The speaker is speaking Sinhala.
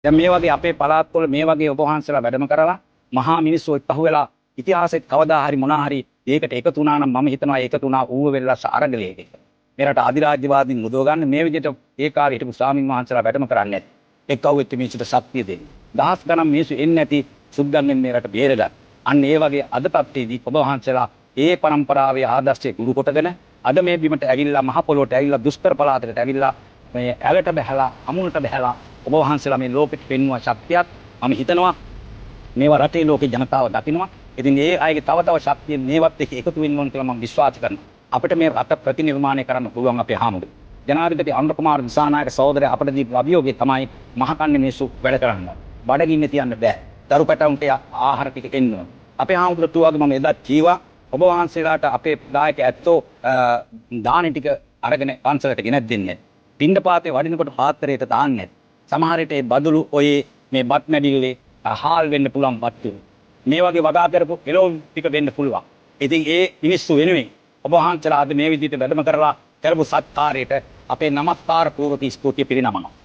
දැන් මේ වගේ අපේ පළාත්වල මේ වගේ ඔබ වහන්සේලා වැඩම කරලා මහා මිනිස්සු පහුවෙලා ඉතිහාසෙත් කවදා හරි මොනවා හරි දෙයකට එකතු වුණා නම් මම හිතනවා එකතු වුණා ඌව වෙල්ලස් අරගලයක. මේ රට අධිරාජ්‍යවාදීන් මුදව ගන්න මේ විදිහට ඒ කාර්යයට හිටපු ස්වාමීන් වහන්සේලා වැඩම කරන්නේ නැති. එක්කවුවෙත් මිනිස්සුන්ට ශක්තිය දෙන්නේ. දහස් ගණන් මිනිස්සු එන්නේ නැති සුද්දන්ගෙන් මේ රට බේරගන්න. අන්න ඒ වගේ අද තත්ත්වයේදී ඔබ වහන්සේලා ඒ પરම්පරාවේ ආදර්ශයේ ගුරු කොටගෙන අද මේ බිමට ඇවිල්ලා මහ පොළොවට ඇවිල්ලා දුෂ්කර පළාතකට ඇවිල්ලා මේ ඇලට බහැලා අමුණට බහැලා ඔබ වහන්සේලා මේ ලෝකෙට පෙන්වුවා ශක්තියක් මම හිතනවා මේවා රටේ ලෝකේ ජනතාව දකිනවා. ඉතින් ඒ අයගේ තව තව ශක්තිය මේවත් එක්ක එකතු වෙන්න ඕන කියලා මම විශ්වාස කරනවා. අපිට මේ රට ප්‍රතිනිර්මාණය කරන්න පුළුවන් අපේ හාමුදුරුවෝ. ජනාධිපති අනුර කුමාර දිසානායක සහෝදරයා අපිට දීපු අභියෝගය තමයි මහකන්නේ මිනිස්සු වැඩ කරන්න. බඩගින්න තියන්න බෑ. දරු පැටවුන්ට ආහාර ටික දෙන්න ඕන. අපේ හාමුදුරුවෝ වගේ මම එදා ජීවා ඔබ වහන්සේලාට අපේ දායක ඇත්තෝ දාන ටික අරගෙන පන්සලට ගෙනත් දෙන්නේ. පින්ඩපාතේ වඩිනකොට පාත්‍රයට දාන්නේ. සමහර විට ඒ බදුළු ඔය මේ බත් මැඩිල්ලේ හාල් වෙන්න පුළුවන් බත්තු. මේ වගේ වගා කරපු එළවලු ටික වෙන්න පුළුවන්. ඉතින් ඒ මිනිස්සු වෙනුවෙන් ඔබ වහන්සේලා අද මේ විදිහට වැඩම කරලා කරපු සත්කාරයට අපේ නමස්කාර පූර්වක ස්තුතිය පිරිනමනවා.